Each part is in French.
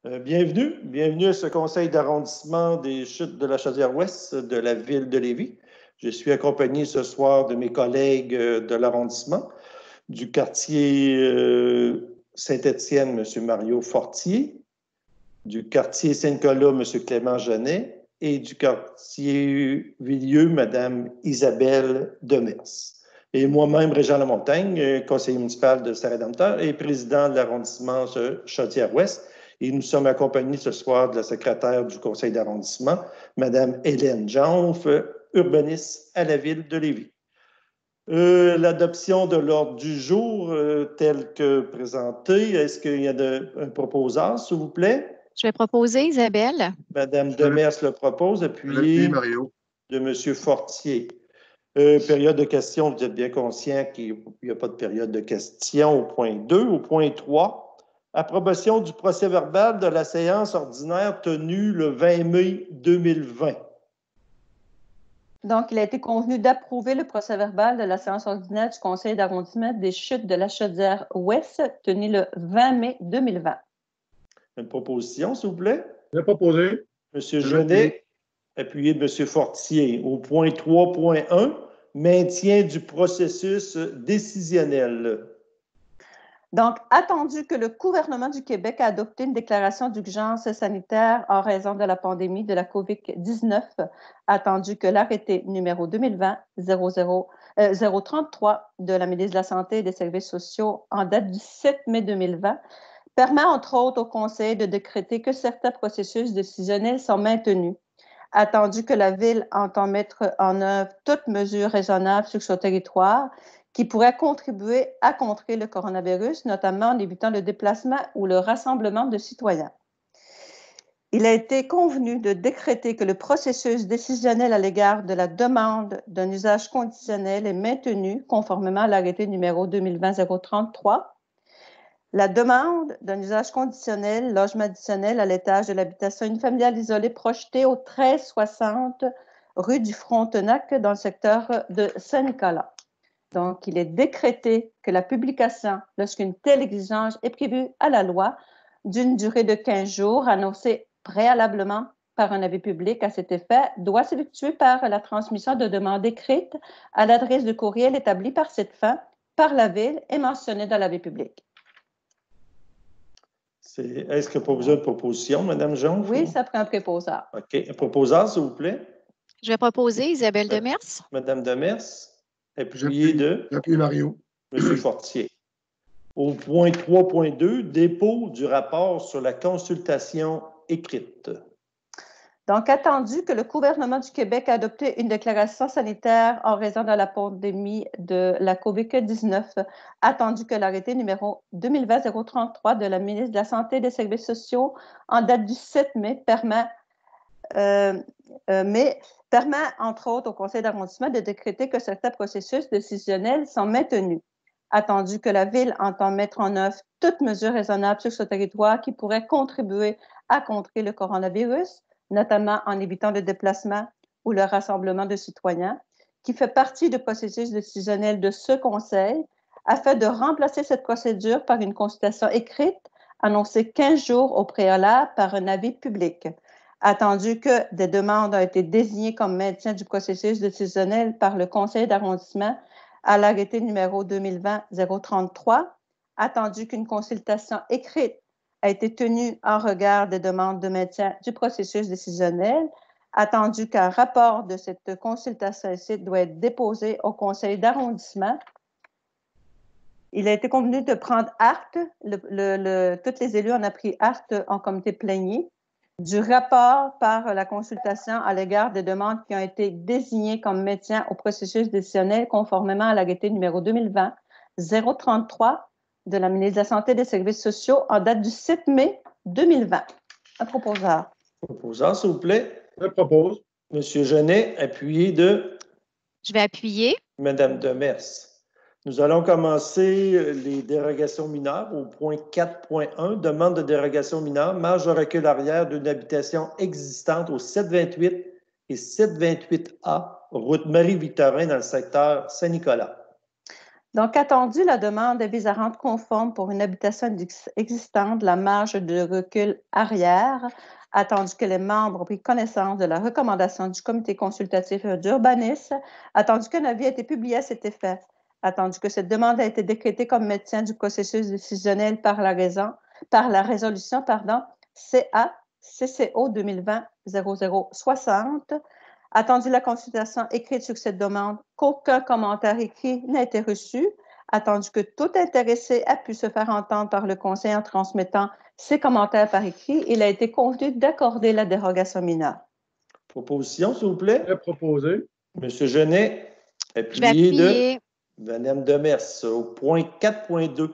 Bienvenue à ce conseil d'arrondissement des Chutes de la Chaudière-Ouest de la ville de Lévis. Je suis accompagné ce soir de mes collègues de l'arrondissement, du quartier Saint-Étienne, M. Mario Fortier, du quartier Saint-Nicolas, M. Clément Genet, et du quartier Villeux, Mme Isabelle Demers. Et moi-même, Régent Lamontagne, conseiller municipal de Saint-Rédempteur et président de l'arrondissement Chaudière-Ouest. Et nous sommes accompagnés ce soir de la secrétaire du conseil d'arrondissement, Mme Hélène Janff, urbaniste à la ville de Lévis. L'adoption de l'ordre du jour tel que présenté. Est-ce qu'il y a un proposeur, s'il vous plaît? Je vais proposer Isabelle. Mme Demers le propose, appuyé Mario. De M. Fortier. Période de questions, vous êtes bien conscient qu'il n'y a pas de période de questions au point 2. Au point 3, approbation du procès-verbal de la séance ordinaire tenue le 20 mai 2020. Donc, il a été convenu d'approuver le procès-verbal de la séance ordinaire du conseil d'arrondissement des Chutes de la Chaudière-Ouest tenue le 20 mai 2020. Une proposition, s'il vous plaît? Je vais proposer. M. Genet, appuyé de M. Fortier. Au point 3.1, maintien du processus décisionnel. Donc, attendu que le gouvernement du Québec a adopté une déclaration d'urgence sanitaire en raison de la pandémie de la COVID-19, attendu que l'arrêté numéro 2020-033 de la ministre de la Santé et des Services sociaux en date du 7 mai 2020 permet entre autres au Conseil de décréter que certains processus décisionnels sont maintenus, attendu que la Ville entend mettre en œuvre toute mesure raisonnable sur son territoire qui pourrait contribuer à contrer le coronavirus, notamment en évitant le déplacement ou le rassemblement de citoyens. Il a été convenu de décréter que le processus décisionnel à l'égard de la demande d'un usage conditionnel est maintenu conformément à l'arrêté numéro 2020-033. La demande d'un usage conditionnel, logement additionnel à l'étage de l'habitation unifamiliale isolée projetée au 1360 rue du Frontenac dans le secteur de Saint-Nicolas. Donc, il est décrété que la publication, lorsqu'une telle exigence est prévue à la loi, d'une durée de 15 jours, annoncée préalablement par un avis public à cet effet, doit s'effectuer par la transmission de demandes écrites à l'adresse de courriel établie par cette fin par la Ville et mentionnée dans l'avis public. Est-ce qu'il n'y a pas besoin de proposition, Mme Jean? Oui, ça prend un préposeur. OK. Un proposeur, s'il vous plaît. Je vais proposer Isabelle Demers. Mme Demers, appuyé de Mario. M. Fortier. Au point 3.2, dépôt du rapport sur la consultation écrite. Donc, attendu que le gouvernement du Québec a adopté une déclaration sanitaire en raison de la pandémie de la COVID-19, attendu que l'arrêté numéro 2020-033 de la ministre de la Santé et des Services sociaux en date du 7 mai permet, entre autres, au conseil d'arrondissement de décréter que certains processus décisionnels sont maintenus. Attendu que la Ville entend mettre en œuvre toute mesure raisonnable sur ce territoire qui pourrait contribuer à contrer le coronavirus, notamment en évitant le déplacement ou le rassemblement de citoyens, qui fait partie du processus décisionnel de ce Conseil, afin de remplacer cette procédure par une consultation écrite annoncée 15 jours au préalable par un avis public. Attendu que des demandes ont été désignées comme maintien du processus décisionnel par le Conseil d'arrondissement à l'arrêté numéro 2020-033, attendu qu'une consultation écrite a été tenue en regard des demandes de maintien du processus décisionnel, attendu qu'un rapport de cette consultation écrite doit être déposé au conseil d'arrondissement. Il a été convenu de prendre acte, tous les élus en ont pris acte en comité plénier, du rapport par la consultation à l'égard des demandes qui ont été désignées comme maintien au processus décisionnel conformément à l'arrêté numéro 2020-033 de la ministre de la Santé et des Services sociaux en date du 7 mai 2020. Un proposeur. Proposeur, s'il vous plaît. Je propose. M. Genet, appuyé de... Je vais appuyer. Mme Demers. Nous allons commencer les dérogations mineures au point 4.1, demande de dérogation mineure, marge de recul arrière d'une habitation existante au 728 et 728A, route Marie-Victorin dans le secteur Saint-Nicolas. Donc, attendu, la demande vise à rendre conforme pour une habitation existante la marge de recul arrière, attendu que les membres ont pris connaissance de la recommandation du comité consultatif d'urbanisme, attendu qu'un avis a été publié à cet effet, attendu que cette demande a été décrétée comme maintien du processus décisionnel par la résolution CA-CCO 2020-0060, attendu la consultation écrite sur cette demande, qu'aucun commentaire écrit n'a été reçu, attendu que tout intéressé a pu se faire entendre par le conseil en transmettant ses commentaires par écrit, il a été convenu d'accorder la dérogation mineure. Proposition, s'il vous plaît. Proposé. Monsieur Genet, Je vais appuyé de appuyer. Mme Demers. Au point 4.2.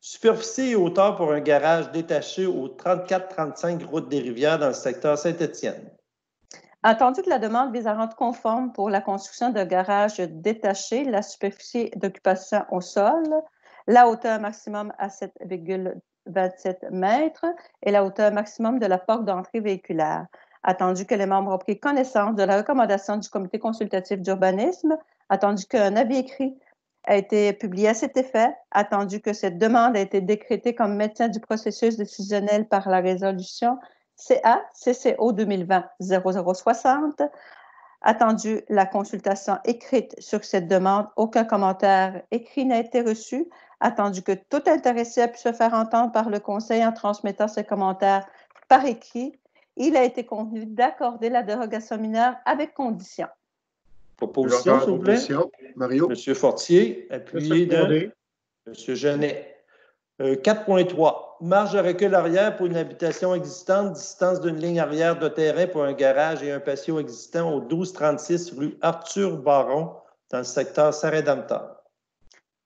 Superficie et hauteur pour un garage détaché au 34-35 route des Rivières dans le secteur Saint-Étienne. Attendu que la demande vise à rendre conforme pour la construction d'un garage détaché la superficie d'occupation au sol, la hauteur maximum à 7,27 mètres et la hauteur maximum de la porte d'entrée véhiculaire. Attendu que les membres ont pris connaissance de la recommandation du comité consultatif d'urbanisme, attendu qu'un avis écrit a été publié à cet effet, attendu que cette demande a été décrétée comme maintien du processus décisionnel par la résolution CA-CCO 2020-0060, attendu la consultation écrite sur cette demande, aucun commentaire écrit n'a été reçu, attendu que tout intéressé a pu se faire entendre par le conseil en transmettant ses commentaires par écrit, il a été convenu d'accorder la dérogation mineure avec condition. Proposition, s'il vous plaît. Mario. Monsieur Fortier, appuyé de Monsieur Genet. 4.3. Marge de recul arrière pour une habitation existante, distance d'une ligne arrière de terrain pour un garage et un patio existant au 1236 rue Arthur Baron dans le secteur Saint-Rédempteur.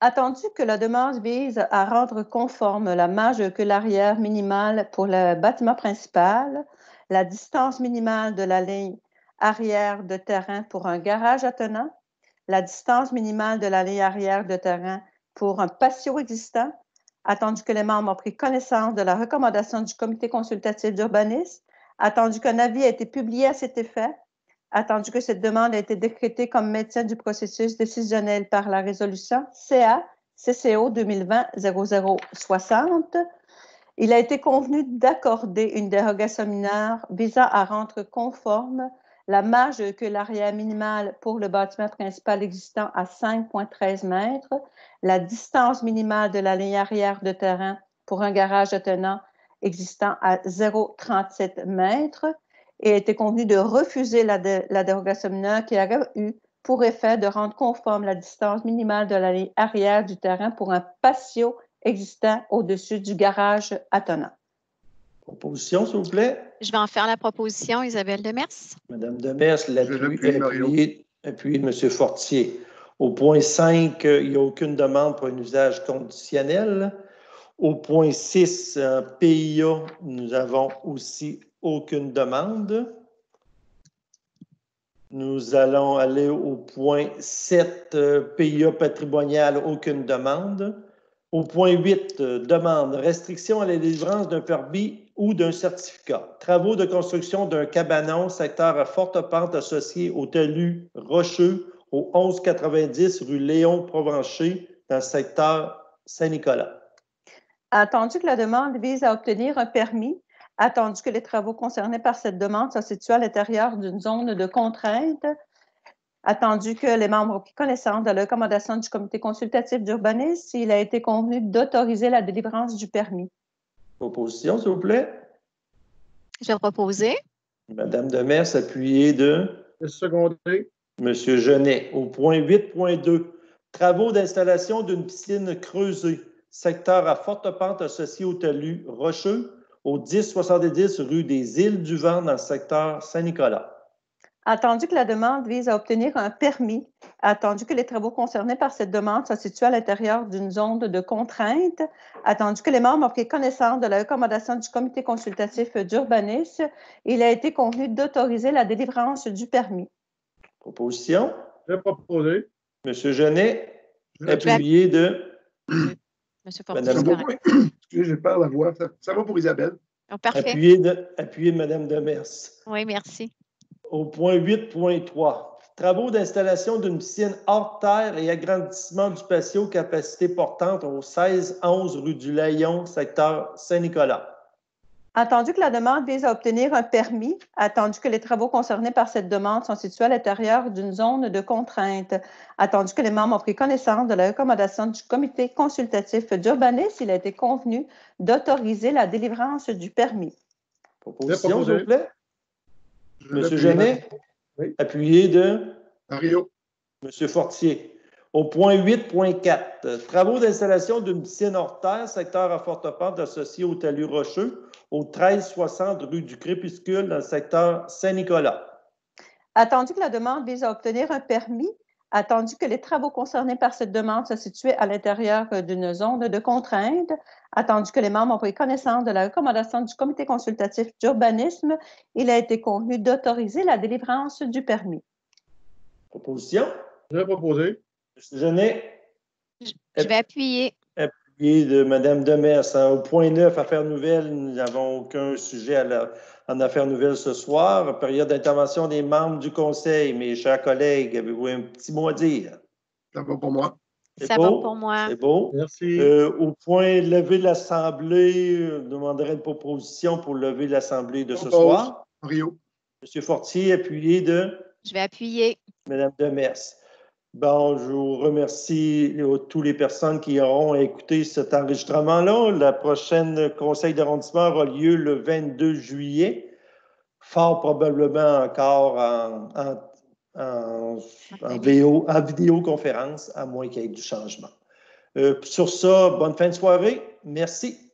Attendu que la demande vise à rendre conforme la marge de recul arrière minimale pour le bâtiment principal, la distance minimale de la ligne arrière de terrain pour un garage attenant, la distance minimale de la ligne arrière de terrain pour un patio existant, attendu que les membres ont pris connaissance de la recommandation du comité consultatif d'urbanisme, attendu qu'un avis a été publié à cet effet, attendu que cette demande a été décrétée comme maintien du processus décisionnel par la résolution CA-CCO 2020-0060, il a été convenu d'accorder une dérogation mineure visant à rendre conforme la marge de recul arrière minimale pour le bâtiment principal existant à 5,13 mètres, la distance minimale de la ligne arrière de terrain pour un garage attenant existant à 0,37 mètres et a été convenu de refuser la dérogation mineure qui aurait eu pour effet de rendre conforme la distance minimale de la ligne arrière du terrain pour un patio existant au-dessus du garage attenant. Proposition, s'il vous plaît. Je vais en faire la proposition, Isabelle Demers. Madame Demers, appuyé de M. Fortier. Au point 5, il n'y a aucune demande pour un usage conditionnel. Au point 6, PIA, nous n'avons aussi aucune demande. Nous allons aller au point 7, PIA patrimonial, aucune demande. Au point 8, demande, restriction à la délivrance d'un permis ou d'un certificat. Travaux de construction d'un cabanon, secteur à forte pente associé au talus rocheux au 1190 rue Léon Provencher dans le secteur Saint-Nicolas. Attendu que la demande vise à obtenir un permis, attendu que les travaux concernés par cette demande soient situés à l'intérieur d'une zone de contrainte, attendu que les membres ont pris connaissance de la recommandation du comité consultatif d'urbanisme, il a été convenu d'autoriser la délivrance du permis. Proposition, s'il vous plaît. Je vais proposer. Madame Demers, appuyée de Secondé. Monsieur Genet. Au point 8.2, travaux d'installation d'une piscine creusée, secteur à forte pente associé au talus rocheux, au 1070 rue des Îles du Vent dans le secteur Saint-Nicolas. Attendu que la demande vise à obtenir un permis, attendu que les travaux concernés par cette demande soient situés à l'intérieur d'une zone de contrainte, attendu que les membres ont pris connaissance de la recommandation du comité consultatif d'urbanisme, il a été convenu d'autoriser la délivrance du permis. Proposition. Je vais proposer. Monsieur Genet, appuyé de Monsieur Fortier. Excusez, je perds la voix. Ça va pour Isabelle. Oh, parfait. Appuyé de Mme Demers. Oui, merci. Au point 8.3, Travaux d'installation d'une piscine hors terre et agrandissement du patio capacité portante au 1611 rue du Layon, secteur Saint-Nicolas. Attendu que la demande vise à obtenir un permis, attendu que les travaux concernés par cette demande sont situés à l'intérieur d'une zone de contrainte, attendu que les membres ont pris connaissance de la recommandation du comité consultatif d'urbanisme, il a été convenu d'autoriser la délivrance du permis. Proposition, s'il vous plaît. Monsieur l'appuie. Genet, Oui. appuyé de Mario. Monsieur Fortier. Au point 8.4, travaux d'installation d'une piscine hors terre, secteur à forte pente associé au talus rocheux, au 1360 rue du Crépuscule, dans le secteur Saint-Nicolas. Attendu que la demande vise à obtenir un permis, attendu que les travaux concernés par cette demande soient situés à l'intérieur d'une zone de contrainte, attendu que les membres ont pris connaissance de la recommandation du comité consultatif d'urbanisme, il a été convenu d'autoriser la délivrance du permis. Proposition. Je vais proposer. M. Genet, Je vais appuyer. appuyé de Mme Demers. Au point 9, affaires nouvelles, nous n'avons aucun sujet en affaires nouvelles ce soir. Période d'intervention des membres du Conseil. Mes chers collègues, avez-vous un petit mot à dire? Ça va pour moi. Ça va pour moi. C'est beau. Merci. Au point lever l'Assemblée, je demanderai une proposition pour lever l'Assemblée de ce soir. Mario. M. Fortier, appuyé de Je vais appuyer. Mme Demers. Bon, je vous remercie toutes les personnes qui auront écouté cet enregistrement-là. Le prochain conseil d'arrondissement aura lieu le 22 juillet, fort probablement encore en vidéoconférence, à moins qu'il y ait du changement. Sur ça, bonne fin de soirée. Merci.